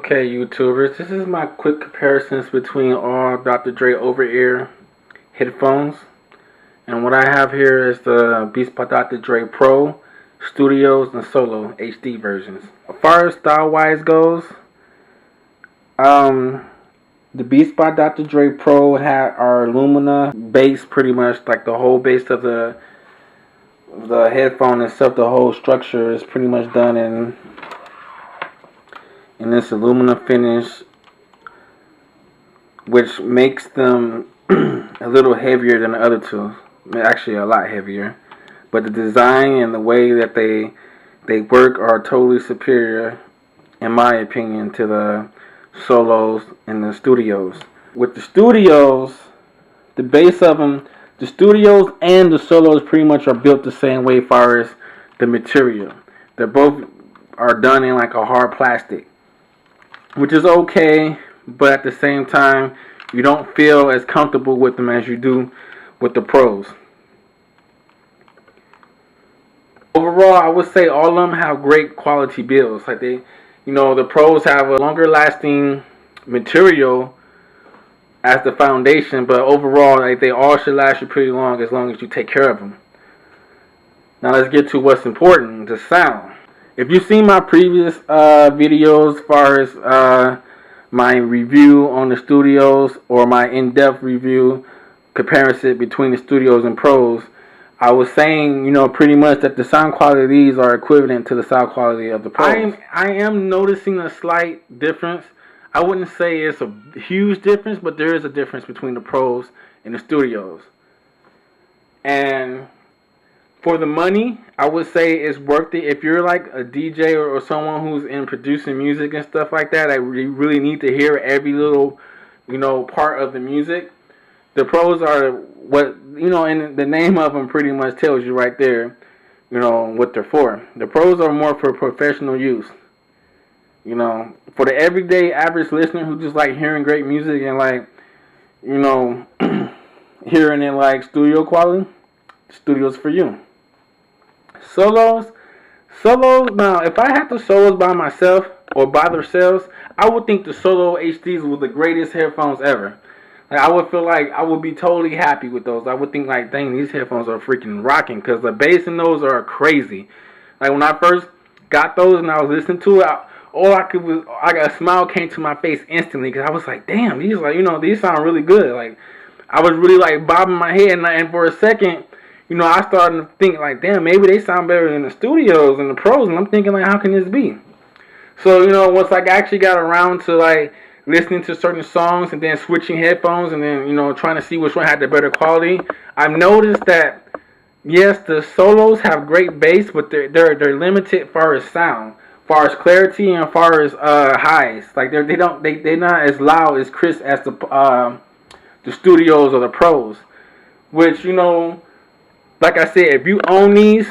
Okay, YouTubers, this is my quick comparisons between all Dr. Dre over-ear headphones. And what I have here is the Beats by Dr. Dre Pro, Studios, and Solo HD versions. As far as style-wise goes, the Beats by Dr. Dre Pro are Lumina bass, pretty much like the whole base of the headphone itself. The whole structure is pretty much done in this aluminum finish, which makes them a little heavier than the other two. Actually, a lot heavier. But the design and the way that they work are totally superior, in my opinion, to the Solos and the Studios. With the Studios, the base of them, the Studios and the Solos pretty much are built the same way as far as the material. They both are done in like a hard plastic, which is okay, but at the same time, you don't feel as comfortable with them as you do with the Pros. Overall, I would say all of them have great quality builds. Like the Pros have a longer lasting material as the foundation, but overall, like, they all should last you pretty long as you take care of them. Now let's get to what's important, the sound. If you've seen my previous videos as far as my review on the Studios or my in-depth review comparison between the Studios and Pros, I was saying, pretty much that the sound quality of these are equivalent to the sound quality of the Pros. I am noticing a slight difference. I wouldn't say it's a huge difference, but there is a difference between the Pros and the Studios. And for the money, I would say it's worth it. If you're like a DJ or someone who's in producing music and stuff like that, I really need to hear every little, part of the music. The Pros are what, and the name of them pretty much tells you right there, what they're for. The Pros are more for professional use. For the everyday average listener who just like hearing great music and like, hearing it like studio quality, the Studio's for you. Solos. Now, if I had the Solos by myself or by themselves, I would think the Solo HDs were the greatest headphones ever. Like, I would feel like I would be totally happy with those. I would think like, dang, these headphones are freaking rocking, because the bass in those are crazy. Like when I first got those and I was listening to it, a smile came to my face instantly, because I was like, damn, these these sound really good. Like I was really like bobbing my head, and for a second, I started to think like, damn, maybe they sound better than the Studios and the Pros, and I'm thinking like, how can this be? So, once I actually got around to like listening to certain songs and then switching headphones and then, trying to see which one had the better quality, I've noticed that, yes, the Solos have great bass, but they're limited as far as sound, as far as clarity, and as far as highs. Like they're not as loud, as crisp as the Studios or the Pros, which, like I said, if you own these,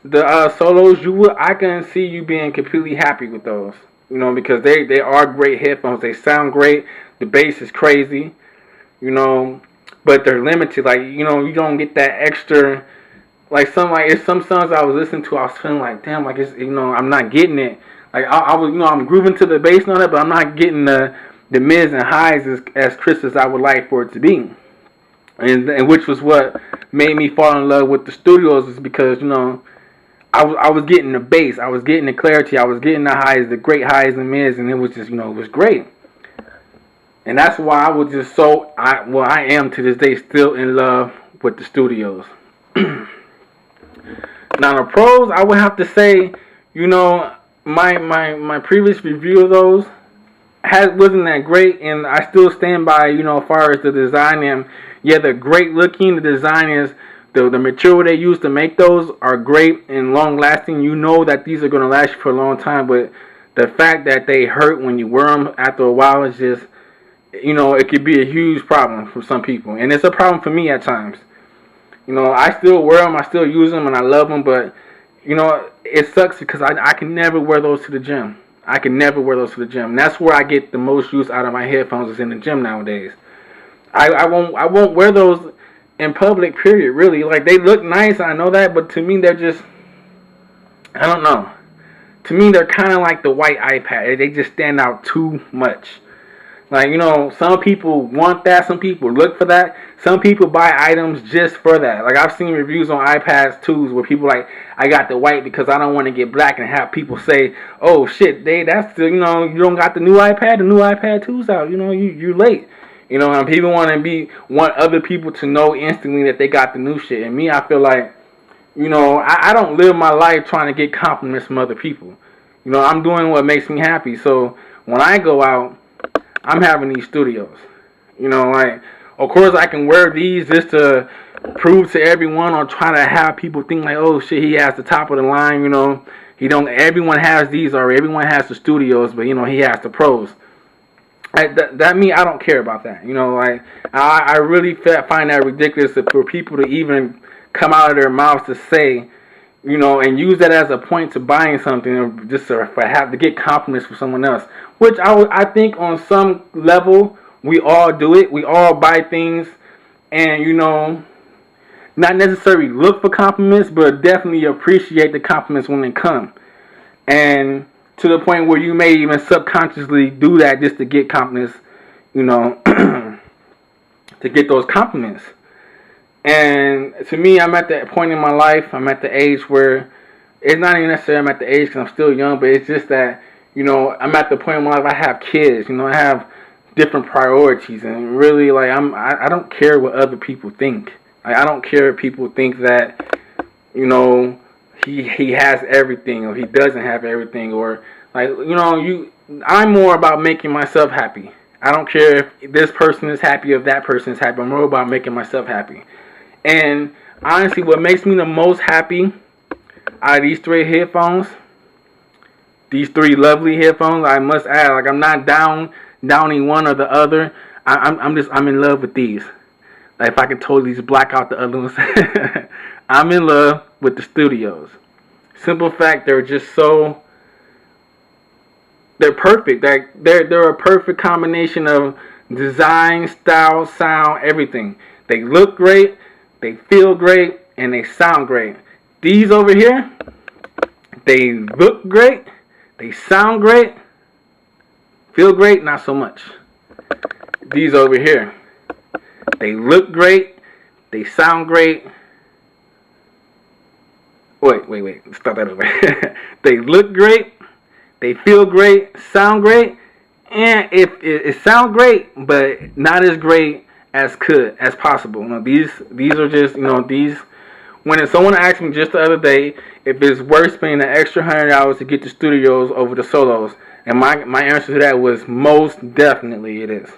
the Solos, I can see you being completely happy with those. Because they are great headphones. They sound great. The bass is crazy. But they're limited. Like, you don't get that extra. Like it's some songs I was listening to, I was feeling like, damn, like it's, I'm not getting it. Like I was, I'm grooving to the bass on it, but I'm not getting the mids and highs as crisp as I would like for it to be. And which was what made me fall in love with the Studios, is because, I was getting the bass, I was getting the clarity, I was getting the highs, the great highs and mids, and it was just, it was great. And that's why I was just I am to this day still in love with the Studios. Now the Pros, I would have to say, my previous review of those wasn't that great, and I still stand by, as far as the design, and yeah, they're great looking. The design is, the material they use to make those are great and long lasting. That these are going to last you for a long time, but the fact that they hurt when you wear them after a while is just, it could be a huge problem for some people, and it's a problem for me at times. I still wear them, I still use them, and I love them, but it sucks because I can never wear those to the gym. And that's where I get the most use out of my headphones, is in the gym nowadays. I won't wear those in public, period, really. Like, they look nice, I know that, but to me, they're just, I don't know. to me, they're kind of like the white iPad. They just stand out too much. Like, some people want that. Some people look for that. Some people buy items just for that. Like, I've seen reviews on iPads 2s where people like, I got the white because I don't want to get black, and have people say, oh, shit, that's the, you don't got the new iPad. The new iPad 2's out. You're late. And people want other people to know instantly that they got the new shit. And me, I feel like, I don't live my life trying to get compliments from other people. I'm doing what makes me happy. So when I go out, I'm having these studios. Like, of course I can wear these just to prove to everyone, or try to have people think like, oh shit, he has the top of the line. Everyone has these, or everyone has the studios, but he has the pros. That me, I don't care about that. Like, I really find that ridiculous for people to even come out of their mouths to say, and use that as a point to buying something, or just to have to get compliments from someone else. Which I think on some level we all do it. We all buy things, and not necessarily look for compliments, but definitely appreciate the compliments when they come. And to the point where you may even subconsciously do that just to get compliments, to get those compliments. And to me, I'm at that point in my life, I'm at the age where, it's not even necessarily I'm at the age because I'm still young, but it's just that, I'm at the point in my life, I have kids, I have different priorities, and really, like, I don't care what other people think. Like, I don't care if people think that, he has everything, or he doesn't have everything, or like, I'm more about making myself happy. I don't care if this person is happy, or if that person is happy. I'm more about making myself happy. And honestly, what makes me the most happy out of these three headphones, these three lovely headphones, I must add, like, I'm not downing one or the other. I'm in love with these. Like, if I could totally just black out the other ones, I'm in love with the studios. Simple fact, they're perfect. They're a perfect combination of design, style, sound, everything. They look great, they feel great, and they sound great. These over here, they look great, they sound great, feel great, not so much. These over here, they look great, they sound great. Wait, start that over. They look great, they feel great, sound great, and it sounds great, but not as great as possible. These are just, these. When someone asked me just the other day if it's worth spending an extra $100 to get the studios over the Solos, and my answer to that was most definitely it is.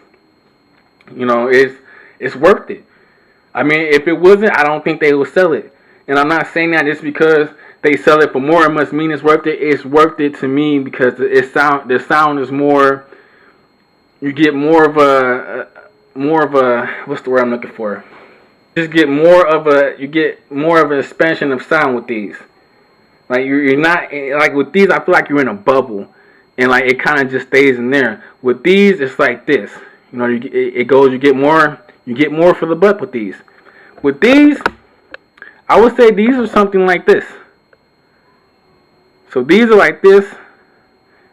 It's worth it. I mean, if it wasn't, I don't think they would sell it. And I'm not saying that just because they sell it for more, it must mean it's worth it. It's worth it to me because the sound is more. You get more of a what's the word I'm looking for? You get more of an expansion of sound with these. Like, you're not like with these. I feel like you're in a bubble, and like it kind of just stays in there. With these, it's like this. It goes. You get more for the buck with these. With these, I would say these are something like this. So these are like this,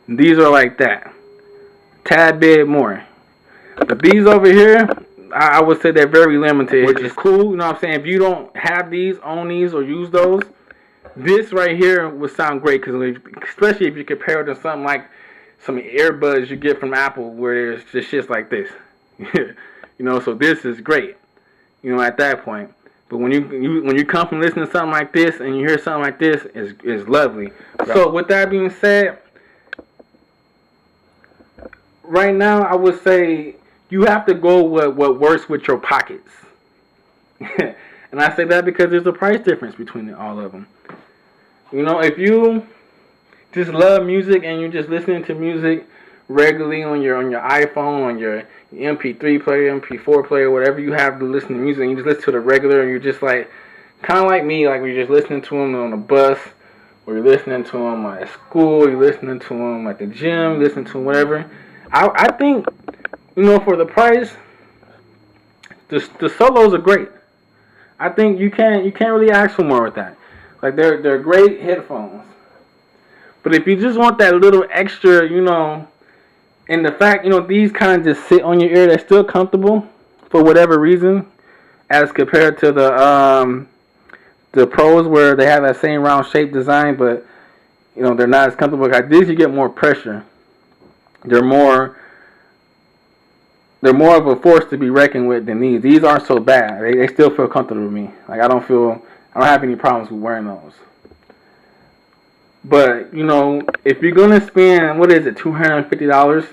and these are like that. Tad bit more. But these over here, I would say they're very limited, which is cool. You know what I'm saying? If you don't have these, own these, or use those, this right here would sound great, because especially if you compare it to something like some earbuds you get from Apple, where there's just shit like this. So this is great. At that point. But when you come from listening to something like this and you hear something like this, is lovely. So with that being said, right now I would say you have to go with what works with your pockets. And I say that because there's a price difference between all of them. If you just love music and you're just listening to music regularly on your iPhone, on your MP3 player, MP4 player, whatever you have to listen to music, and you just listen to the regular, and you're just like, kind of like me, like, you're just listening to them on the bus, or you're listening to them at school, you're listening to them at the gym, you're listening to them whatever. I think, for the price, the Solos are great. I think you can't really ask for more with that. Like, they're great headphones. But if you just want that little extra, you know, and the fact, you know, these kind of just sit on your ear, they're still comfortable for whatever reason, as compared to the Pros where they have that same round shape design, but you know they're not as comfortable. Like these, you get more pressure. They're more of a force to be reckoned with than these. These aren't so bad. They still feel comfortable with me. Like I don't have any problems with wearing those. But you know, if you're gonna spend, what is it, $250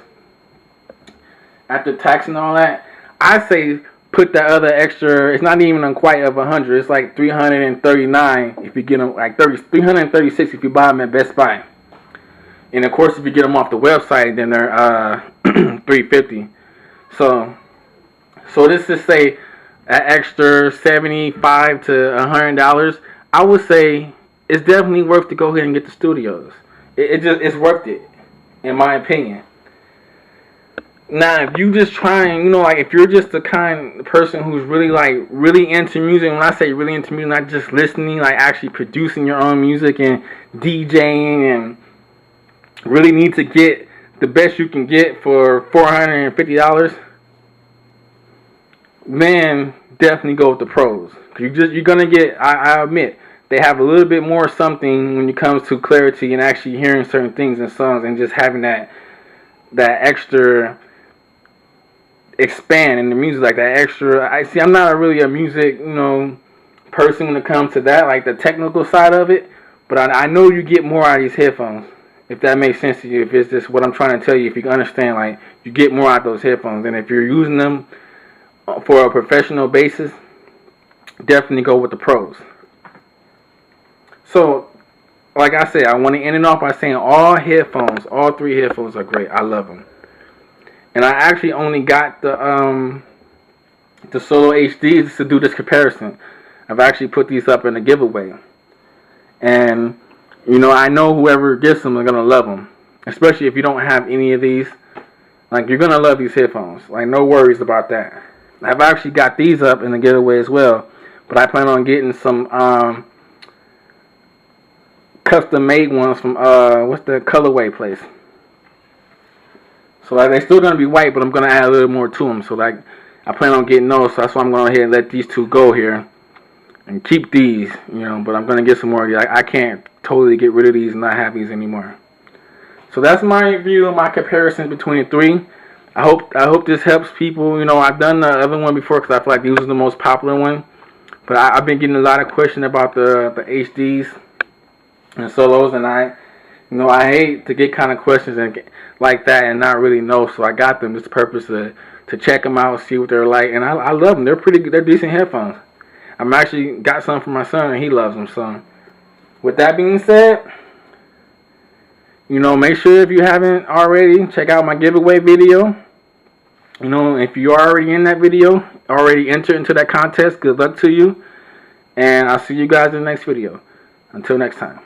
after tax and all that, I say put that other extra. It's not even quite of 100. It's like 339 if you get them, like 336 if you buy them at Best Buy. And of course, if you get them off the website, then they're 350. So let's just say an extra $75 to $100. I would say it's definitely worth to go ahead and get the studios. It's worth it, in my opinion. Now, if you just trying, you know, like if you're just the kind of person who's really into music, when I say really into music, not just listening, like actually producing your own music and DJing, and really need to get the best you can get for $450, then definitely go with the Pros. You're gonna get, I admit, they have a little bit more something when it comes to clarity and actually hearing certain things in songs, and just having that extra expand in the music, like that extra. I'm not really a music, you know, person when it comes to that, like the technical side of it. But I know you get more out of these headphones, if that makes sense to you. If it's just what I'm trying to tell you, if you can understand, like you get more out of those headphones, and if you're using them for a professional basis, definitely go with the Pros. So, like I said, I want to end it off by saying all three headphones are great. I love them. And I actually only got the Solo HDs to do this comparison. I've actually put these up in a giveaway. And, you know, I know whoever gets them are going to love them. Especially if you don't have any of these. Like, you're going to love these headphones. Like, no worries about that. I've actually got these up in the giveaway as well. But I plan on getting some custom made ones from, what's the colorway place? So like, they're still going to be white, but I'm going to add a little more to them. So like, I plan on getting those. So that's why I'm going to go ahead and let these two go here. And keep these, you know. But I'm going to get some more. I can't totally get rid of these and not have these anymore. So that's my review and my comparison between the three. I hope this helps people. You know, I've done the other one before because I feel like these was the most popular one. But I've been getting a lot of questions about the HDs and Solos. And I hate to get kind of questions like that and not really know. So I got them just the purpose to check them out, see what they're like. And I love them. They're pretty good. They're decent headphones. I'm actually got some for my son, and he loves them. So with that being said, you know, make sure if you haven't already, check out my giveaway video. You know, if you're already in that video, already entered into that contest, good luck to you. And I'll see you guys in the next video. Until next time.